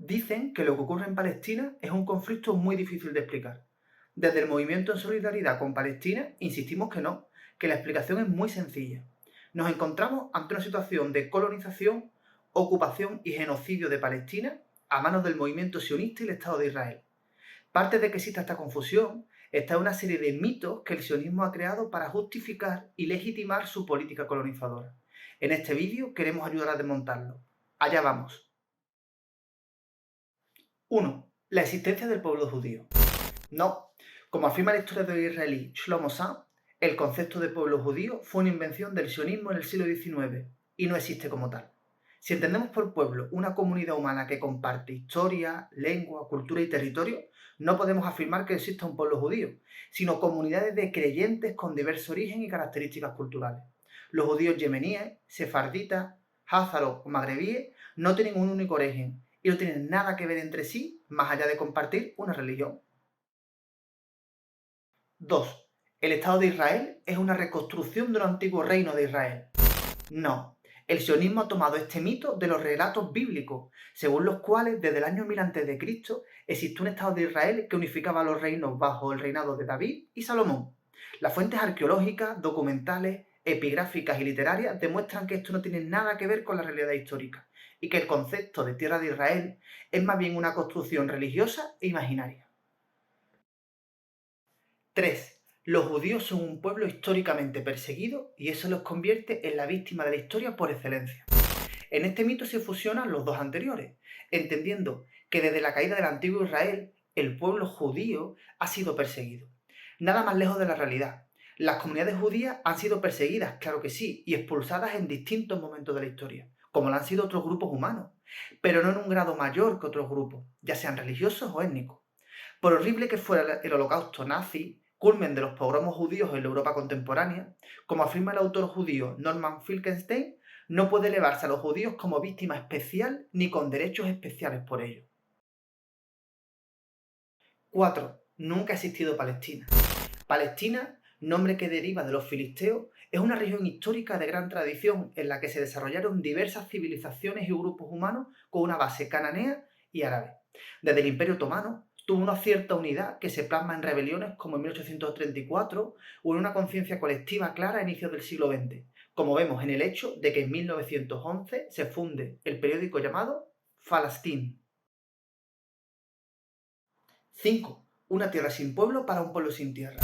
Dicen que lo que ocurre en Palestina es un conflicto muy difícil de explicar. Desde el movimiento en solidaridad con Palestina insistimos que no, que la explicación es muy sencilla. Nos encontramos ante una situación de colonización, ocupación y genocidio de Palestina a manos del movimiento sionista y el Estado de Israel. Parte de que exista esta confusión está en una serie de mitos que el sionismo ha creado para justificar y legitimar su política colonizadora. En este vídeo queremos ayudar a desmontarlo. Allá vamos. 1. La existencia del pueblo judío. No, como afirma el historiador israelí Shlomo Sand, el concepto de pueblo judío fue una invención del sionismo en el siglo XIX y no existe como tal. Si entendemos por pueblo una comunidad humana que comparte historia, lengua, cultura y territorio, no podemos afirmar que exista un pueblo judío, sino comunidades de creyentes con diverso origen y características culturales. Los judíos yemeníes, sefarditas, házaros o magrebíes no tienen un único origen y no tienen nada que ver entre sí más allá de compartir una religión. 2. ¿El Estado de Israel es una reconstrucción de un antiguo reino de Israel? No. El sionismo ha tomado este mito de los relatos bíblicos, según los cuales desde el año 1000 a.C. existió un Estado de Israel que unificaba los reinos bajo el reinado de David y Salomón. Las fuentes arqueológicas, documentales, epigráficas y literarias demuestran que esto no tiene nada que ver con la realidad histórica y que el concepto de tierra de Israel es más bien una construcción religiosa e imaginaria. 3. Los judíos son un pueblo históricamente perseguido y eso los convierte en la víctima de la historia por excelencia. En este mito se fusionan los dos anteriores, entendiendo que desde la caída del antiguo Israel, el pueblo judío ha sido perseguido. Nada más lejos de la realidad. Las comunidades judías han sido perseguidas, claro que sí, y expulsadas en distintos momentos de la historia, como lo han sido otros grupos humanos, pero no en un grado mayor que otros grupos, ya sean religiosos o étnicos. Por horrible que fuera el holocausto nazi, culmen de los pogromos judíos en la Europa contemporánea, como afirma el autor judío Norman Finkelstein, no puede elevarse a los judíos como víctima especial ni con derechos especiales por ello. 4. Nunca ha existido Palestina. Palestina, nombre que deriva de los filisteos, es una región histórica de gran tradición en la que se desarrollaron diversas civilizaciones y grupos humanos con una base cananea y árabe. Desde el Imperio Otomano tuvo una cierta unidad que se plasma en rebeliones como en 1834 o en una conciencia colectiva clara a inicios del siglo XX, como vemos en el hecho de que en 1911 se funde el periódico llamado Falastín. 5. Una tierra sin pueblo para un pueblo sin tierra.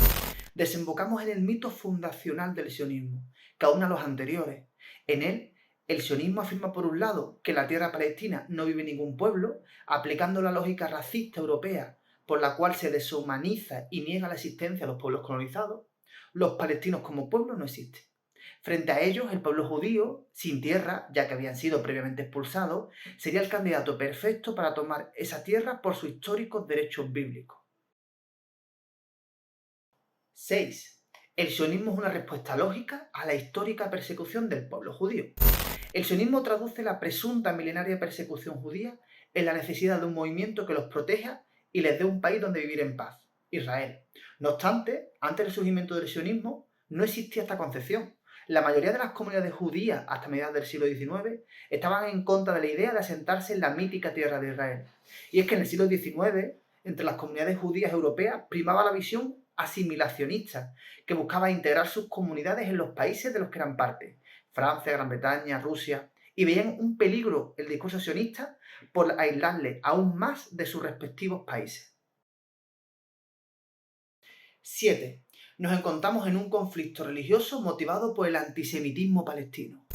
Desembocamos en el mito fundacional del sionismo, que aúna los anteriores. En él, el sionismo afirma por un lado que en la tierra palestina no vive ningún pueblo, aplicando la lógica racista europea, por la cual se deshumaniza y niega la existencia de los pueblos colonizados. Los palestinos como pueblo no existen. Frente a ellos, el pueblo judío, sin tierra, ya que habían sido previamente expulsados, sería el candidato perfecto para tomar esa tierra por sus históricos derechos bíblicos. 6. El sionismo es una respuesta lógica a la histórica persecución del pueblo judío. El sionismo traduce la presunta milenaria persecución judía en la necesidad de un movimiento que los proteja y les dé un país donde vivir en paz, Israel. No obstante, antes del surgimiento del sionismo no existía esta concepción. La mayoría de las comunidades judías hasta mediados del siglo XIX estaban en contra de la idea de asentarse en la mítica tierra de Israel. Y es que en el siglo XIX, entre las comunidades judías europeas, primaba la visión asimilacionista, que buscaba integrar sus comunidades en los países de los que eran parte, Francia, Gran Bretaña, Rusia, y veían un peligro el discurso sionista por aislarle aún más de sus respectivos países. 7. Nos encontramos en un conflicto religioso motivado por el antisemitismo palestino.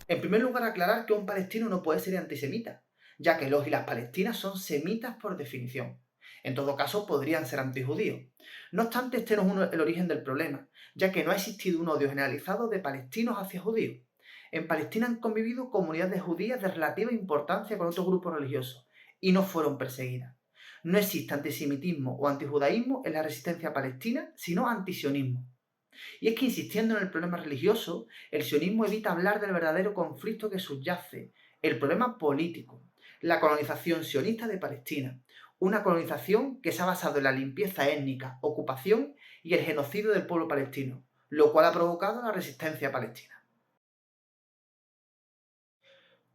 En primer lugar, aclarar que un palestino no puede ser antisemita, ya que los y las palestinas son semitas por definición. En todo caso, podrían ser antijudíos. No obstante, este no es el origen del problema, ya que no ha existido un odio generalizado de palestinos hacia judíos. En Palestina han convivido comunidades judías de relativa importancia con otros grupos religiosos, y no fueron perseguidas. No existe antisemitismo o antijudaísmo en la resistencia palestina, sino antisionismo. Y es que insistiendo en el problema religioso, el sionismo evita hablar del verdadero conflicto que subyace, el problema político, la colonización sionista de Palestina, una colonización que se ha basado en la limpieza étnica, ocupación y el genocidio del pueblo palestino, lo cual ha provocado la resistencia palestina.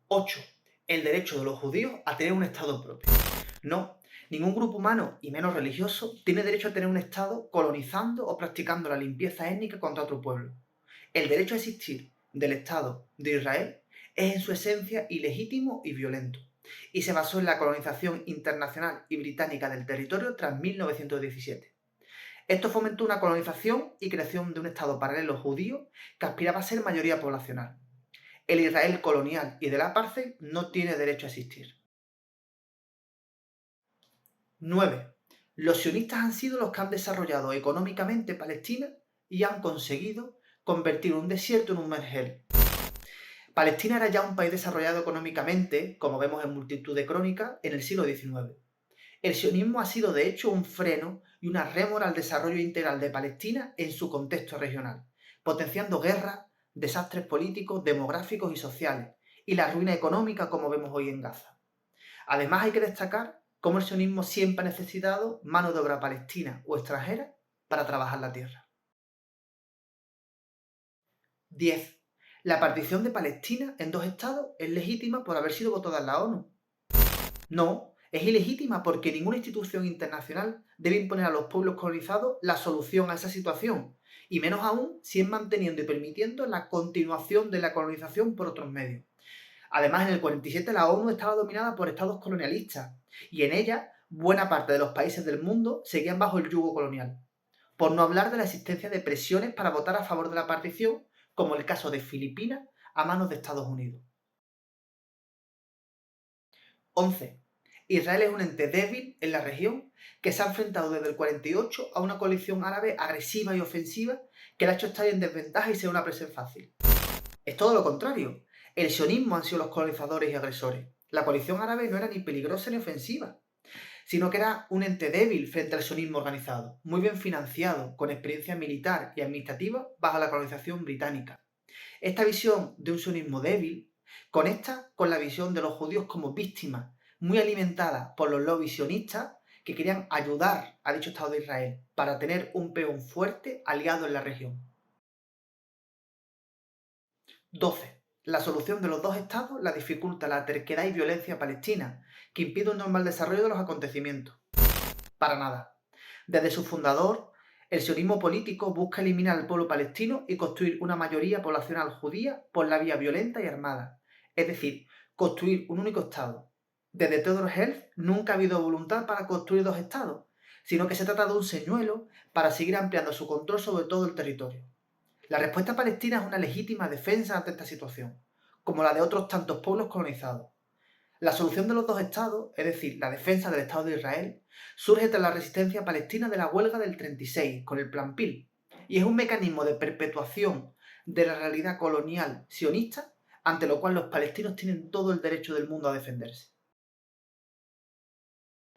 8. el derecho de los judíos a tener un Estado propio. No, ningún grupo humano, y menos religioso, tiene derecho a tener un Estado colonizando o practicando la limpieza étnica contra otro pueblo. El derecho a existir del Estado de Israel es en su esencia ilegítimo y violento, y se basó en la colonización internacional y británica del territorio tras 1917. Esto fomentó una colonización y creación de un Estado paralelo judío que aspiraba a ser mayoría poblacional. El Israel colonial y del apartheid no tiene derecho a existir. 9. Los sionistas han sido los que han desarrollado económicamente Palestina y han conseguido convertir un desierto en un vergel. Palestina era ya un país desarrollado económicamente, como vemos en multitud de crónicas, en el siglo XIX. El sionismo ha sido de hecho un freno y una rémora al desarrollo integral de Palestina en su contexto regional, potenciando guerras, desastres políticos, demográficos y sociales, y la ruina económica como vemos hoy en Gaza. Además hay que destacar cómo el sionismo siempre ha necesitado mano de obra palestina o extranjera para trabajar la tierra. 10. La partición de Palestina en dos estados es legítima por haber sido votada en la ONU. No, es ilegítima porque ninguna institución internacional debe imponer a los pueblos colonizados la solución a esa situación, y menos aún si es manteniendo y permitiendo la continuación de la colonización por otros medios. Además, en el 47 la ONU estaba dominada por estados colonialistas, y en ella buena parte de los países del mundo seguían bajo el yugo colonial. Por no hablar de la existencia de presiones para votar a favor de la partición, como el caso de Filipinas a manos de Estados Unidos. 11. Israel es un ente débil en la región que se ha enfrentado desde el 48 a una coalición árabe agresiva y ofensiva que le ha hecho estar en desventaja y ser una presa fácil. Es todo lo contrario. El sionismo han sido los colonizadores y agresores. La coalición árabe no era ni peligrosa ni ofensiva, sino que era un ente débil frente al sionismo organizado, muy bien financiado, con experiencia militar y administrativa bajo la colonización británica. Esta visión de un sionismo débil conecta con la visión de los judíos como víctimas, muy alimentada por los lobbies sionistas que querían ayudar a dicho Estado de Israel para tener un peón fuerte aliado en la región. 12. La solución de los dos estados la dificulta la terquedad y violencia palestina, que impide un normal desarrollo de los acontecimientos. Para nada. Desde su fundador, el sionismo político busca eliminar al pueblo palestino y construir una mayoría poblacional judía por la vía violenta y armada, es decir, construir un único estado. Desde Theodor Herzl nunca ha habido voluntad para construir dos estados, sino que se trata de un señuelo para seguir ampliando su control sobre todo el territorio. La respuesta palestina es una legítima defensa ante esta situación, como la de otros tantos pueblos colonizados. La solución de los dos estados, es decir, la defensa del Estado de Israel, surge tras la resistencia palestina de la huelga del 36, con el Plan Pil, y es un mecanismo de perpetuación de la realidad colonial sionista, ante lo cual los palestinos tienen todo el derecho del mundo a defenderse.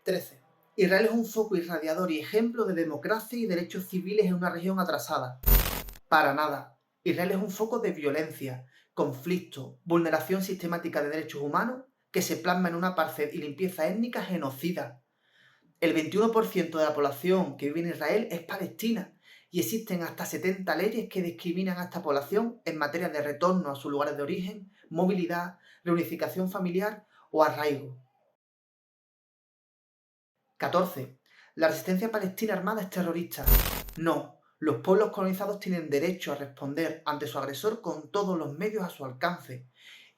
13. Israel es un foco irradiador y ejemplo de democracia y derechos civiles en una región atrasada. Para nada. Israel es un foco de violencia, conflicto, vulneración sistemática de derechos humanos que se plasma en una apartheid y limpieza étnica genocida. El 21% de la población que vive en Israel es palestina y existen hasta 70 leyes que discriminan a esta población en materia de retorno a sus lugares de origen, movilidad, reunificación familiar o arraigo. 14. La resistencia palestina armada es terrorista. No. Los pueblos colonizados tienen derecho a responder ante su agresor con todos los medios a su alcance.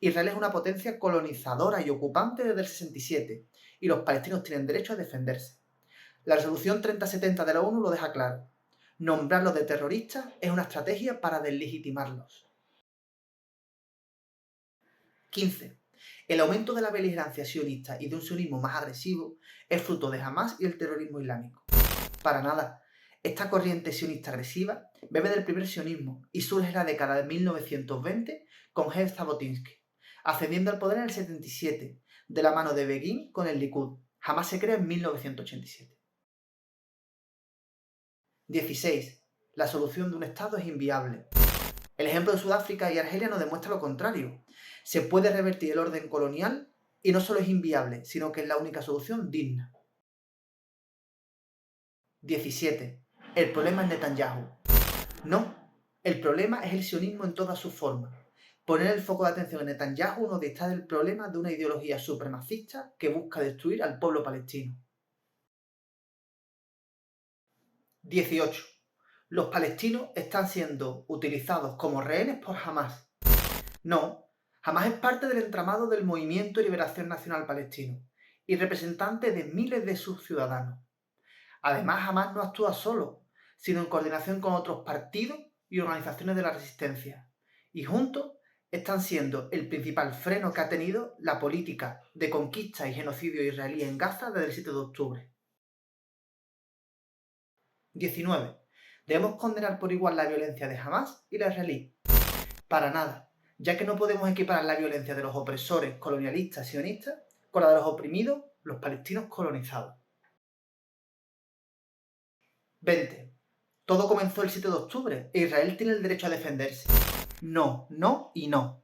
Israel es una potencia colonizadora y ocupante desde el 67, y los palestinos tienen derecho a defenderse. La resolución 3070 de la ONU lo deja claro. Nombrarlos de terroristas es una estrategia para deslegitimarlos. 15. El aumento de la beligerancia sionista y de un sionismo más agresivo es fruto de Hamás y el terrorismo islámico. Para nada. Esta corriente sionista agresiva bebe del primer sionismo y surge en la década de 1920 con Herz Jabotinsky, ascendiendo al poder en el 77, de la mano de Begin con el Likud. Hamás se crea en 1987. 16. La solución de un Estado es inviable. El ejemplo de Sudáfrica y Argelia nos demuestra lo contrario. Se puede revertir el orden colonial y no solo es inviable, sino que es la única solución digna. 17. El problema es Netanyahu. No, el problema es el sionismo en todas sus formas. Poner el foco de atención en Netanyahu nos distrae del problema de una ideología supremacista que busca destruir al pueblo palestino. 18. Los palestinos están siendo utilizados como rehenes por Hamás. No, Hamás es parte del entramado del Movimiento de Liberación Nacional Palestino y representante de miles de sus ciudadanos. Además, Hamás no actúa solo, sino en coordinación con otros partidos y organizaciones de la resistencia, y juntos están siendo el principal freno que ha tenido la política de conquista y genocidio israelí en Gaza desde el 7 de octubre. 19. Debemos condenar por igual la violencia de Hamás y la israelí. Para nada, ya que no podemos equiparar la violencia de los opresores colonialistas sionistas con la de los oprimidos, los palestinos colonizados. 20. Todo comenzó el 7 de octubre e Israel tiene el derecho a defenderse. No, no y no.